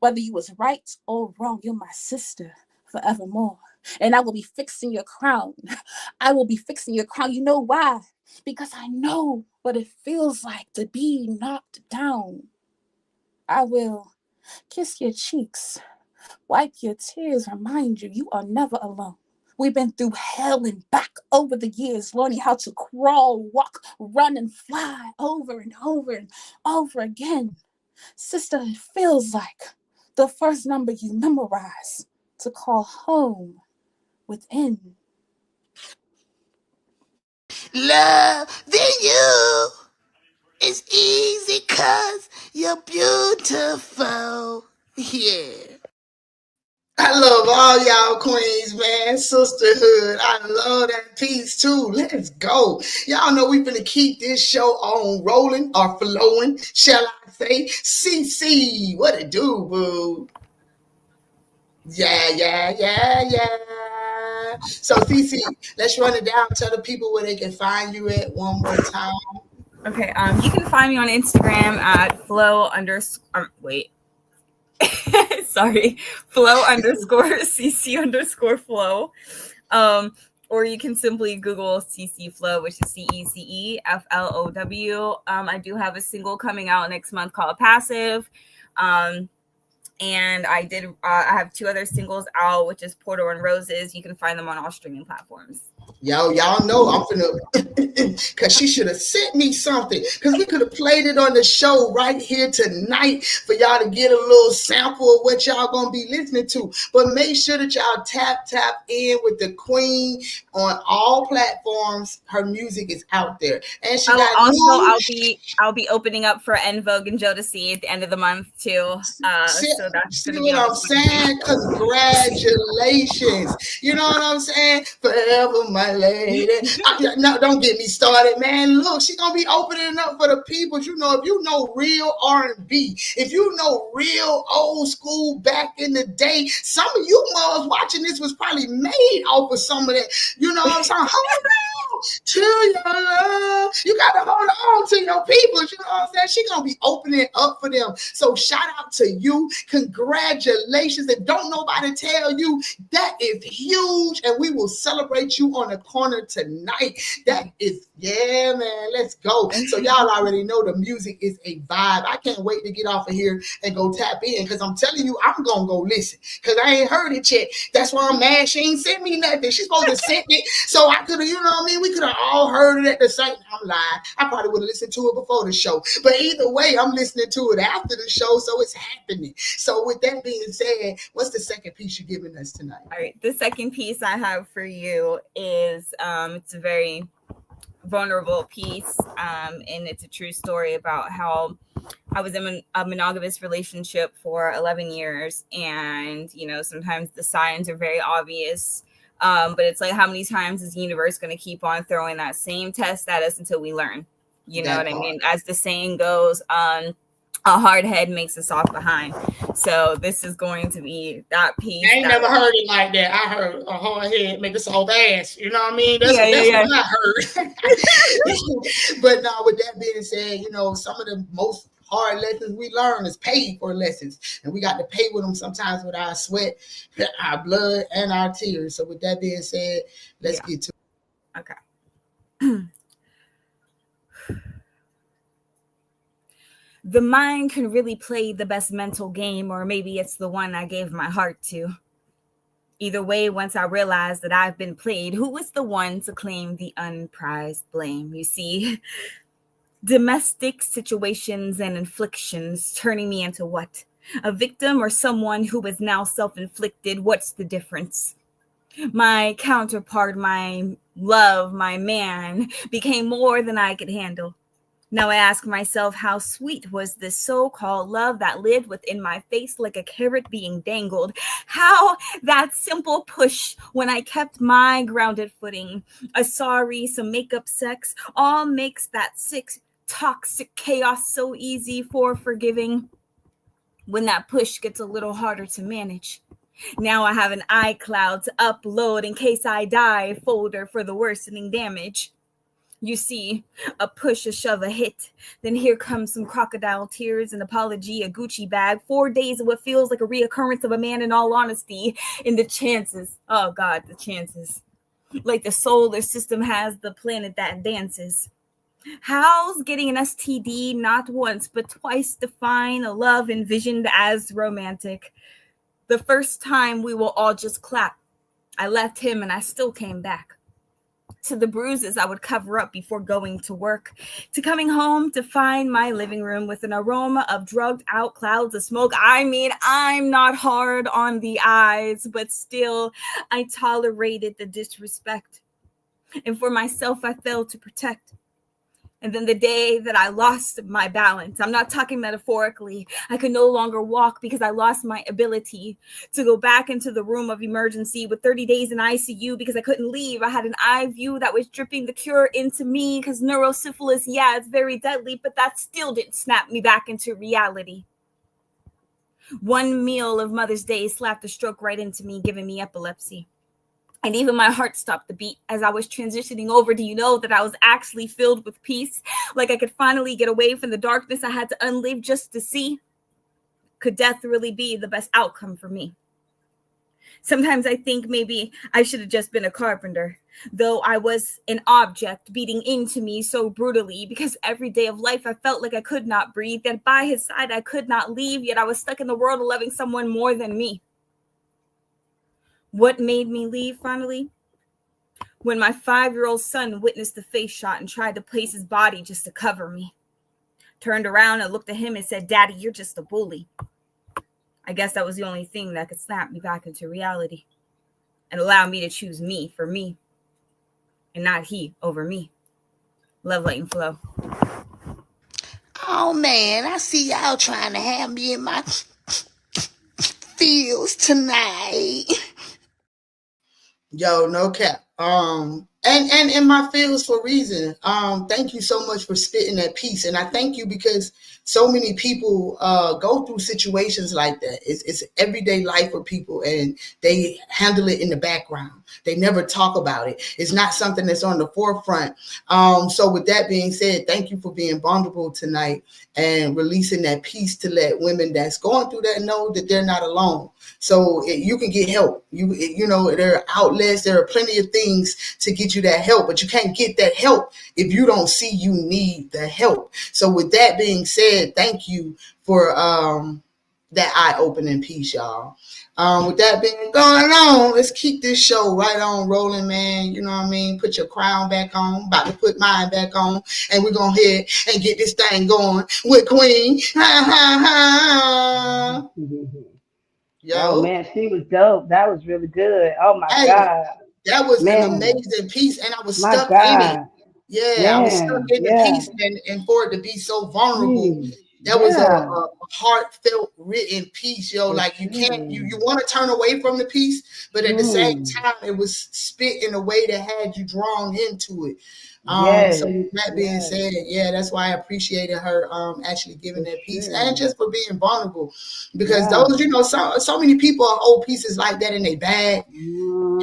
Whether you was right or wrong, you're my sister forevermore. And I will be fixing your crown. I will be fixing your crown. You know why? Because I know what it feels like to be knocked down. I will kiss your cheeks, wipe your tears, remind you you are never alone. We've been through hell and back over the years, learning how to crawl, walk, run, and fly over and over and over again. Sister, it feels like the first number you memorize to call home within. Loving you is easy 'cause you're beautiful. Yeah. I love all y'all queens, man. Sisterhood. I love that piece too. Let's go. Y'all know we finna keep this show on rolling or flowing, shall I say. CC, what it do, boo? Yeah. So CC, let's run it down. Tell the people where they can find you at one more time. Okay, you can find me on Instagram at flow_. Wait. Sorry, flow underscore CC underscore flow. Or you can simply Google CC Flow, which is CECEFLOW. I do have a single coming out next month called Passive. And I have 2 other singles out, which is Portal and Roses. You can find them on all streaming platforms. Y'all know I'm finna, because she should have sent me something, because we could have played it on the show right here tonight for y'all to get a little sample of what y'all gonna be listening to. But make sure that y'all tap in with the queen on all platforms. Her music is out there, and she got also I'll be opening up for En Vogue and Jodeci at the end of the month too. So that's see what I'm saying? Congratulations! You know what I'm saying? Forever, my lady. No, don't get me started, man. Look, she's gonna be opening up for the people. You know, if you know real R&B, if you know real old school back in the day, some of you moms watching this was probably made off of some of that. You know what I'm saying? Hold on to your love. You gotta hold on to your people. You know what I'm saying? She's gonna be opening up for them. So shout out to you. Congratulations. If don't nobody tell you, that is huge, and we will celebrate you on the corner tonight. That is, yeah, man, let's go. So y'all already know the music is a vibe. I can't wait to get off of here and go tap in, because I'm telling you, I'm gonna go listen, because I ain't heard it yet. That's why I'm mad she ain't sent me nothing. She's supposed to send it so I could have, you know what I mean? We could have all heard it at the same time. I'm lying. I probably would have listened to it before the show, but either way, I'm listening to it after the show, so it's happening. So with that being said, what's the second piece you're giving us tonight? All right, the second piece I have for you is it's a very vulnerable piece, and it's a true story about how I was in a monogamous relationship for 11 years, and you know, sometimes the signs are very obvious, but it's like, how many times is the universe going to keep on throwing that same test at us until we learn? You know what I mean? As the saying goes, a hard head makes a soft behind. So this is going to be that piece. I ain't never heard it like that. I heard a hard head make a soft ass. You know what I mean? That's what I heard. But now, with that being said, you know, some of the most hard lessons we learn is paid for lessons, and we got to pay with them sometimes with our sweat, our blood, and our tears. So with that being said, let's get to it. Okay. The mind can really play the best mental game, or maybe it's the one I gave my heart to. Either way, once I realize that I've been played, who is the one to claim the unprized blame? You see, domestic situations and inflictions turning me into what? A victim or someone who is now self-inflicted? What's the difference? My counterpart, my love, my man, became more than I could handle. Now I ask myself, how sweet was this so-called love that lived within my face like a carrot being dangled? How that simple push when I kept my grounded footing, a sorry, some makeup sex, all makes that sick, toxic chaos so easy for forgiving. When that push gets a little harder to manage. Now I have an iCloud to upload in case I die folder for the worsening damage. You see, a push, a shove, a hit. Then here comes some crocodile tears, an apology, a Gucci bag, 4 days of what feels like a reoccurrence of a man in all honesty. And the chances, oh God, the chances. Like the solar system has the planet that dances. How's getting an STD not once but twice define a love envisioned as romantic? The first time we will all just clap. I left him and I still came back. To the bruises I would cover up before going to work, to coming home to find my living room with an aroma of drugged out clouds of smoke. I mean, I'm not hard on the eyes, but still I tolerated the disrespect. And for myself, I failed to protect. And then the day that I lost my balance, I'm not talking metaphorically, I could no longer walk because I lost my ability to go back into the room of emergency with 30 days in ICU because I couldn't leave. I had an eye view that was dripping the cure into me because neurosyphilis, yeah, it's very deadly, but that still didn't snap me back into reality. One meal of Mother's Day slapped a stroke right into me, giving me epilepsy. And even my heart stopped the beat as I was transitioning over. Do you know that I was actually filled with peace? Like I could finally get away from the darkness I had to unlive just to see. Could death really be the best outcome for me? Sometimes I think maybe I should have just been a carpenter, though I was an object beating into me so brutally, because every day of life I felt like I could not breathe, that by his side I could not leave, yet I was stuck in the world of loving someone more than me. What made me leave finally? When my 5-year-old son witnessed the face shot and tried to place his body just to cover me. Turned around and looked at him and said, "Daddy, you're just a bully." I guess that was the only thing that could snap me back into reality and allow me to choose me for me and not he over me. Love, light, and flow. Oh man, I see y'all trying to have me in my feels tonight. Yo, no cap. And in my feels for reason. Thank you so much for spitting that piece, and I thank you because so many people go through situations like that. It's everyday life for people, and they handle it in the background. They never talk about it. It's not something that's on the forefront. So with that being said, thank you for being vulnerable tonight and releasing that piece to let women that's going through that know that they're not alone. So you can get help. You know, there are outlets, there are plenty of things to get you that help, but you can't get that help if you don't see you need the help. So with that being said, thank you for that eye-opening piece, y'all. With that being going on, let's keep this show right on rolling, man. You know what I mean? Put your crown back on. About to put mine back on. And we're going to head and get this thing going with Queen. Ha, ha, ha. Yo. Oh man, she was dope. That was really good. Oh my Hey, God. that was Man. an amazing piece, and I was My stuck in it. God. Yeah, I was stuck Man. in the Yeah. piece, and for it to be so vulnerable, that was Yeah. a heartfelt written piece, yo. Like you can't, you want to turn away from the piece, but at the same time, it was spit in a way that had you drawn into it. Yes. So with that being said, yeah, that's why I appreciated her actually giving that piece and just for being vulnerable, because those, you know, so many people hold pieces like that in their bag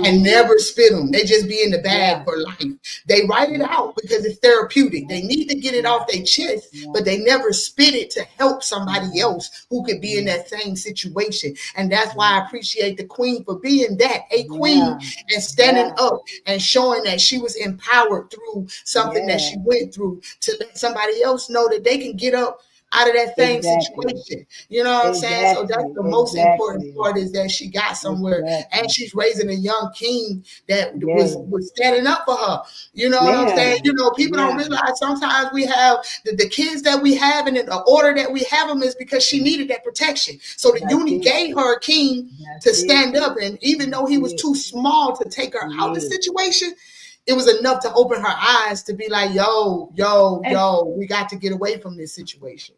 and never spit them. They just be in the bag for life. They write it out because it's therapeutic. They need to get it off their chest, but they never spit it to help somebody else who could be in that same situation. And that's why I appreciate the queen for being that, a queen, and standing up and showing that she was empowered through something that she went through to let somebody else know that they can get up out of that same situation. You know what I'm saying? So that's the most important part, is that she got somewhere and she's raising a young king that was standing up for her. You know what I'm saying? You know, people don't realize sometimes we have the kids that we have, and the order that we have them is because she needed that protection. So the uni gave her a king to stand up, and even though he was too small to take her out of the situation, it was enough to open her eyes to be like, yo, we got to get away from this situation.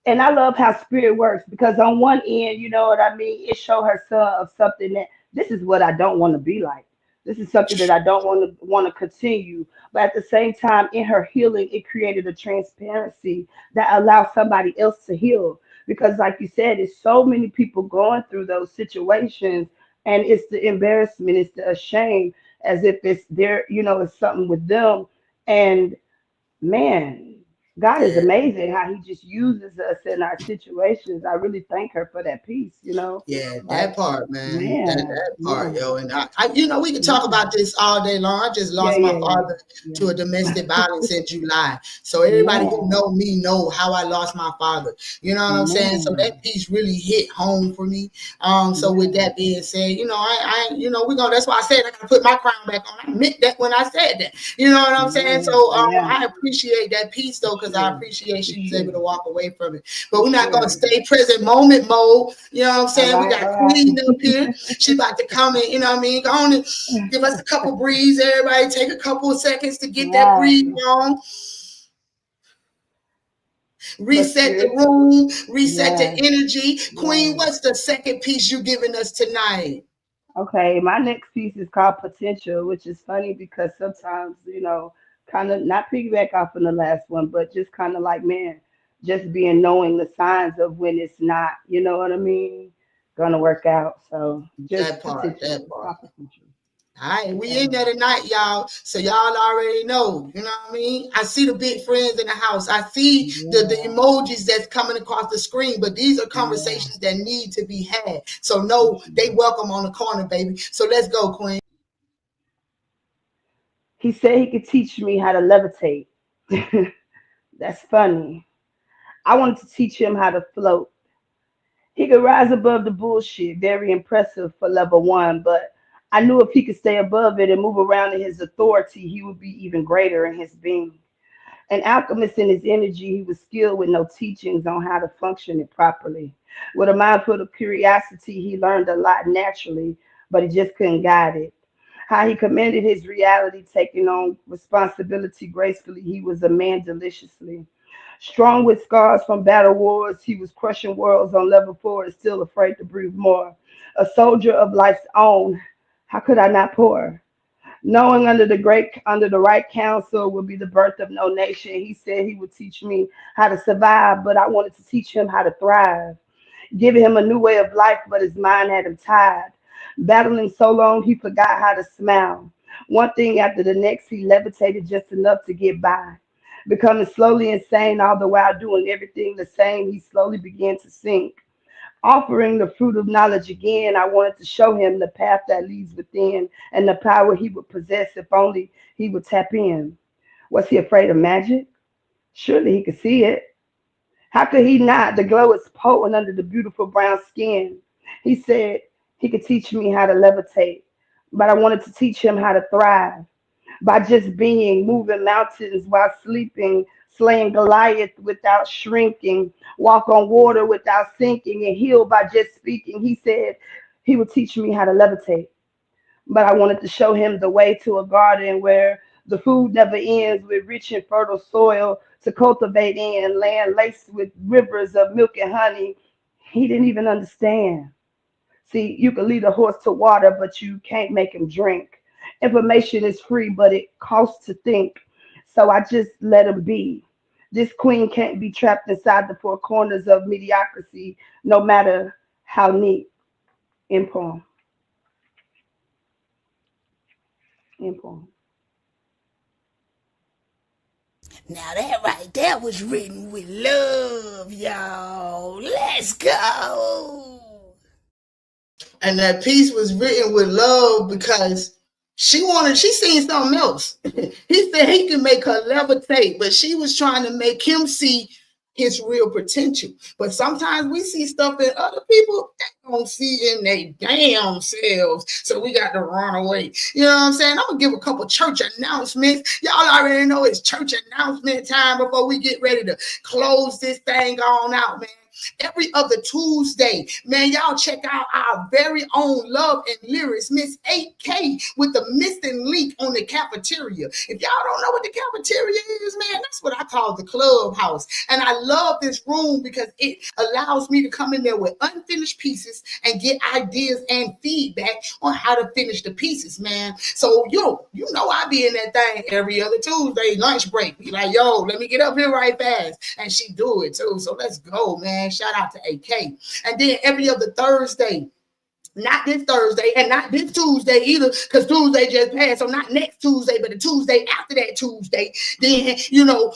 And I love how spirit works, because on one end, you know what I mean, it showed her son of something that this is what I don't want to be like. This is something that I don't want to continue. But at the same time, in her healing, it created a transparency that allows somebody else to heal. Because, like you said, it's so many people going through those situations, and it's the embarrassment, it's the shame, as if it's their, you know, it's something with them. And man, God is amazing how He just uses us in our situations. I really thank her for that piece, you know. Yeah, Like, that part, man. man, That part, yo. And I, you know, we could talk about this all day long. I just lost my father to a domestic violence in July. So everybody who know me know how I lost my father. You know what I'm saying? So that piece really hit home for me. So with that being said, you know, I you know, that's why I said I gotta put my crown back on. I meant that when I said that. You know what I'm saying? So I appreciate that piece though, because I appreciate she was able to walk away from it. But we're not gonna stay present moment mode. You know what I'm saying? We got Queen up here. She about to come in, you know what I mean? Go on and give us a couple breathes. Everybody take a couple of seconds to get that breathe on. Reset the room, reset the energy. Queen, what's the second piece you giving us tonight? Okay, my next piece is called Potential, which is funny because sometimes, you know, kind of not piggyback off on the last one, but just kind of like, man, just being knowing the signs of when it's not, you know what I mean, gonna work out. So just That part, potential. that It's part. called Potential. All right, we in there tonight, y'all. So y'all already know, you know what I mean? I see the big friends in the house. I see the emojis that's coming across the screen, but these are conversations that need to be had. So no, they welcome on the corner, baby. So let's go, Queen. He said he could teach me how to levitate. That's funny. I wanted to teach him how to float. He could rise above the bullshit, very impressive for level one, but I knew if he could stay above it and move around in his authority, he would be even greater in his being. An alchemist in his energy, he was skilled with no teachings on how to function it properly. With a mind full of curiosity, he learned a lot naturally, but he just couldn't guide it. How he commanded his reality, taking on responsibility gracefully, he was a man deliciously. Strong with scars from battle wars, he was crushing worlds on level four and still afraid to breathe more. A soldier of life's own, how could I not pour? Knowing under the right counsel would be the birth of no nation. He said he would teach me how to survive, but I wanted to teach him how to thrive. Giving him a new way of life, but his mind had him tired. Battling so long, he forgot how to smile. One thing after the next, he levitated just enough to get by. Becoming slowly insane, all the while doing everything the same, he slowly began to sink. Offering the fruit of knowledge again, I wanted to show him the path that leads within and the power he would possess if only he would tap in. Was he afraid of magic? Surely he could see it. How could he not? The glow is potent under the beautiful brown skin. He said he could teach me how to levitate, but I wanted to teach him how to thrive by just being, moving mountains while sleeping, slaying Goliath without shrinking, walk on water without sinking, and heal by just speaking. He said he would teach me how to levitate, but I wanted to show him the way to a garden where the food never ends, with rich and fertile soil to cultivate in, land laced with rivers of milk and honey. He didn't even understand. See, you can lead a horse to water, but you can't make him drink. Information is free, but it costs to think. So I just let him be. This queen can't be trapped inside the four corners of mediocrity, no matter how neat. In poem. In poem. Now that right there was written with love, y'all. Let's go. And that piece was written with love because she seen something else. He said he could make her levitate, but she was trying to make him see his real potential. But sometimes we see stuff that other people don't see in their damn selves. So we got to run away. You know what I'm saying? I'm going to give a couple church announcements. Y'all already know it's church announcement time before we get ready to close this thing on out, man. Every other Tuesday, man, y'all check out our very own Love and Lyrics, Miss 8K, with the missing link on the cafeteria. If y'all don't know what the cafeteria is, man, that's what I call the clubhouse. And I love this room because it allows me to come in there with unfinished pieces and get ideas and feedback on how to finish the pieces, man. So, you know I be in that thing every other Tuesday, lunch break. Be like, yo, let me get up here right fast. And she do it too. So let's go, man. Shout out to AK. And then every other Thursday, not this Thursday and not this Tuesday either, because Tuesday just passed. So not next Tuesday, but the Tuesday after that Tuesday. Then,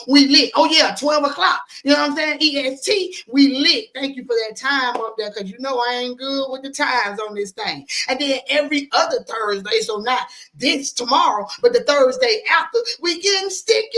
we lit. Oh, yeah, 12 o'clock. You know what I'm saying? EST, we lit. Thank you for that time up there, because I ain't good with the times on this thing. And then every other Thursday, so not this tomorrow, but the Thursday after, we getting sticky.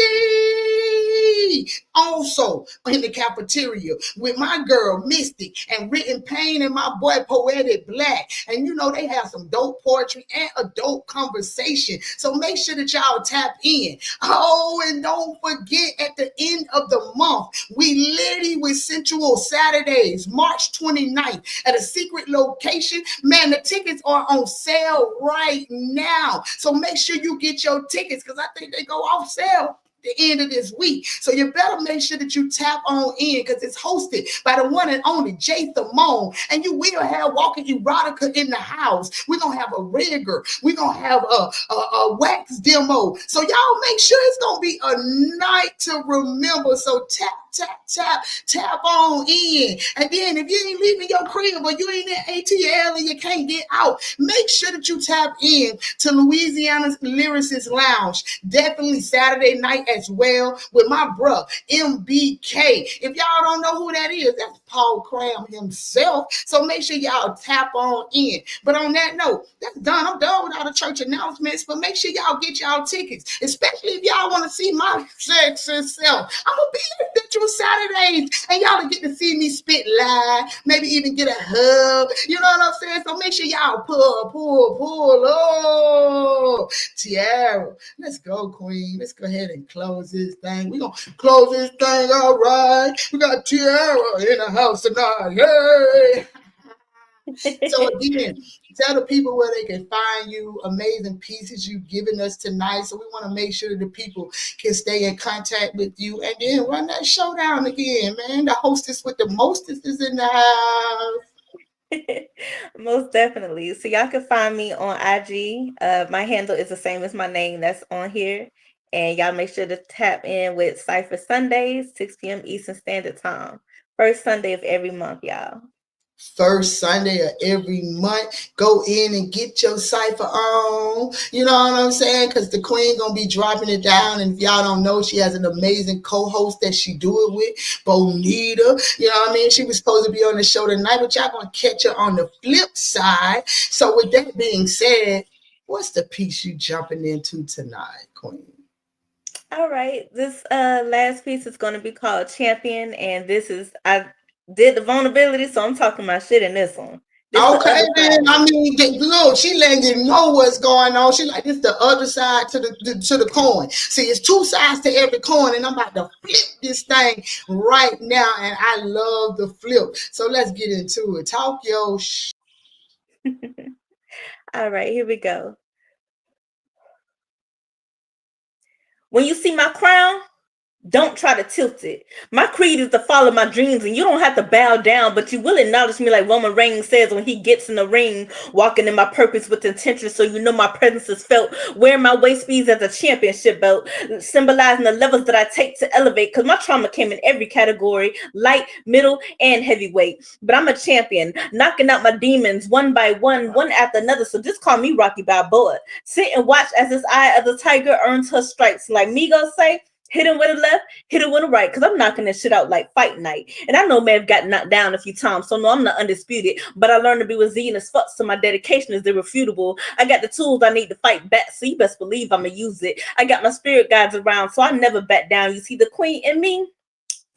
Also in the cafeteria with my girl Mystic and Written Pain and my boy Poetic Black. And they have some dope poetry and a dope conversation. So make sure that y'all tap in. Oh, and don't forget, at the end of the month, we Litty with Sensual Saturdays, March 29th, at a secret location. Man, the tickets are on sale right now. So make sure you get your tickets, because I think they go off sale the end of this week. So you better make sure that you tap on in, because it's hosted by the one and only Jay Thamone. And you will have walking erotica in the house. We're going to have a rigger. We're going to have a wax demo. So y'all make sure it's going to be a night to remember. So tap tap on in. And then if you ain't leaving your crib or you ain't in ATL and you can't get out, make sure that you tap in to Louisiana's Lyricist Lounge. Definitely Saturday night as well with my bruh, MBK. If y'all don't know who that is, that's Paul Cram himself. So make sure y'all tap on in. But on that note, that's done. I'm done with all the church announcements, but make sure y'all get y'all tickets, especially if y'all want to see my sexy self. I'm going to be there with Saturdays, and y'all will get to see me spit live, maybe even get a hug. You know what I'm saying? So make sure y'all pull. Oh, Tiara, let's go, Queen. Let's go ahead and close this thing. We're going to close this thing all right. We got Tiara in the house tonight. Hey! So again, tell the people where they can find you, amazing pieces you've given us tonight. So we want to make sure that the people can stay in contact with you and then run that showdown again, man. The hostess with the mostest is in the house. Most definitely. So y'all can find me on IG. My handle is the same as my name that's on here. And y'all make sure to tap in with Cypher Sundays, 6 p.m. Eastern Standard Time. First Sunday of every month, y'all. First Sunday of every month, go in and get your cipher on. You know what I'm saying? Because the queen gonna be dropping it down. And if y'all don't know, she has an amazing co-host that she do it with, Bonita. You know what I mean? She was supposed to be on the show tonight, but y'all gonna catch her on the flip side. So with that being said, what's the piece you jumping into tonight, queen? All right. This last piece is going to be called Champion. And this is, I did the vulnerability, so I'm talking my shit in this one. This okay, then. I mean, look, she letting you know what's going on. She like, this the other side to the coin. See, it's two sides to every coin, and I'm about to flip this thing right now, and I love the flip. So let's get into it. Talk your shit. All right, here we go. When you see my crown, don't try to tilt it. My creed is to follow my dreams, and you don't have to bow down, but you will acknowledge me like Roman Reigns says when he gets in the ring, walking in my purpose with intention, so you know my presence is felt. Wearing my waist beads as a championship belt, symbolizing the levels that I take to elevate, because my trauma came in every category, light, middle, and heavyweight. But I'm a champion, knocking out my demons one by one, one after another, so just call me Rocky Balboa. Sit and watch as this eye of the tiger earns her stripes. Like Migos say, hit him with the left, hit him with the right, because I'm knocking this shit out like fight night. And I know Mav got knocked down a few times, so no, I'm not undisputed, but I learned to be resilient as fuck, so my dedication is irrefutable. I got the tools I need to fight back, so you best believe I'ma use it. I got my spirit guides around, so I never back down. You see the queen in me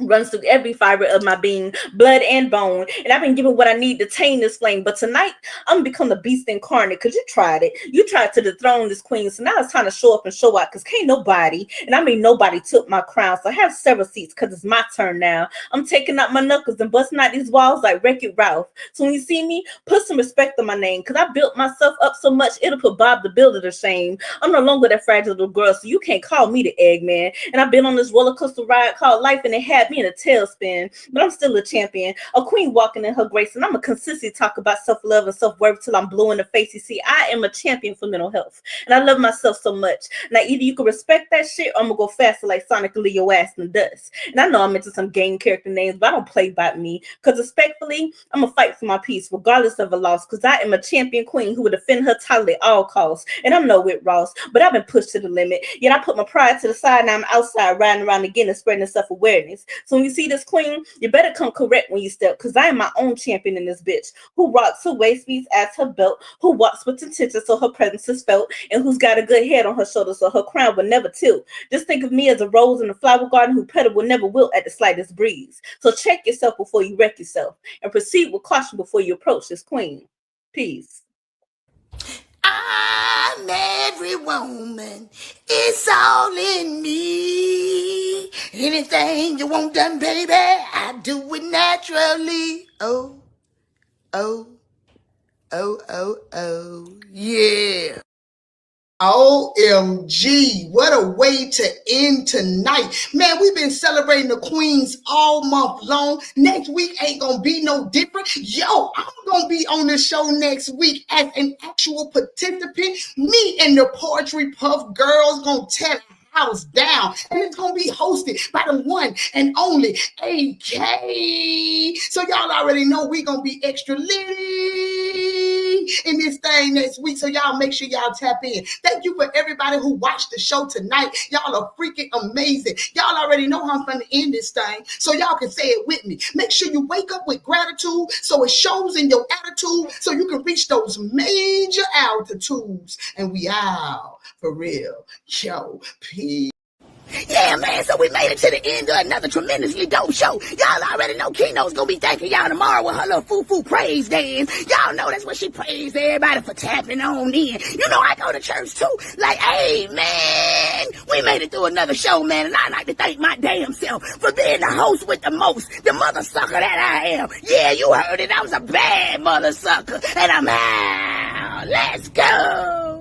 runs through every fiber of my being, blood and bone, and I've been given what I need to tame this flame. But tonight, I'm gonna become the beast incarnate, because you tried it. You tried to dethrone this queen, so now it's time to show up and show out, because can't nobody, and I mean nobody, took my crown. So I have several seats, because it's my turn now. I'm taking out my knuckles and busting out these walls like Wreck-It Ralph. So when you see me, put some respect on my name, because I built myself up so much, it'll put Bob the Builder to shame. I'm no longer that fragile little girl, so you can't call me the Eggman. And I've been on this roller coaster ride called life, and it had me in a tailspin, but I'm still a champion, a queen walking in her grace, and I'm a consistently talk about self-love and self-worth till I'm blue in the face. You see, I am a champion for mental health, and I love myself so much. Now, either you can respect that shit, or I'm gonna go faster like Sonic and leave your ass in the dust. And I know I'm into some game character names, but I don't play by me, because respectfully, I'm gonna fight for my peace, regardless of a loss, because I am a champion queen who would defend her title at all costs. And I'm no Whit Ross, but I've been pushed to the limit, yet I put my pride to the side. Now I'm outside riding around again and spreading self-awareness. So when you see this queen, you better come correct when you step, because I am my own champion in this bitch, who rocks her waist beads as her belt, who walks with intention so her presence is felt, and who's got a good head on her shoulders so her crown will never tilt. Just think of me as a rose in a flower garden who petal will never wilt at the slightest breeze. So check yourself before you wreck yourself, and proceed with caution before you approach this queen. Peace. I'm every woman. It's all in me. Anything you want done, baby, I do it naturally. Oh, oh, oh, oh, oh, yeah. OMG, what a way to end tonight. Man, we've been celebrating the queens all month long. Next week ain't gonna be no different. Yo, I'm gonna be on the show next week as an actual participant. Me and the Poetry Puff girls gonna tell house down. And it's going to be hosted by the one and only AK. So y'all already know we going to be extra litty in this thing next week. So y'all make sure y'all tap in. Thank you for everybody who watched the show tonight. Y'all are freaking amazing. Y'all already know how I'm going to end this thing. So y'all can say it with me. Make sure you wake up with gratitude so it shows in your attitude so you can reach those major altitudes. And we out for real. Yo, peace. Yeah, man, so we made it to the end of another tremendously dope show. Y'all already know Key-notez gonna be thanking y'all tomorrow with her little foo-foo praise dance. Y'all know that's what she praised everybody for tapping on in. You know I go to church too. Like, hey, man, we made it through another show, man, and I'd like to thank my damn self for being the host with the most, the mother sucker that I am. Yeah, you heard it, I was a bad mother sucker, and I'm out. Let's go.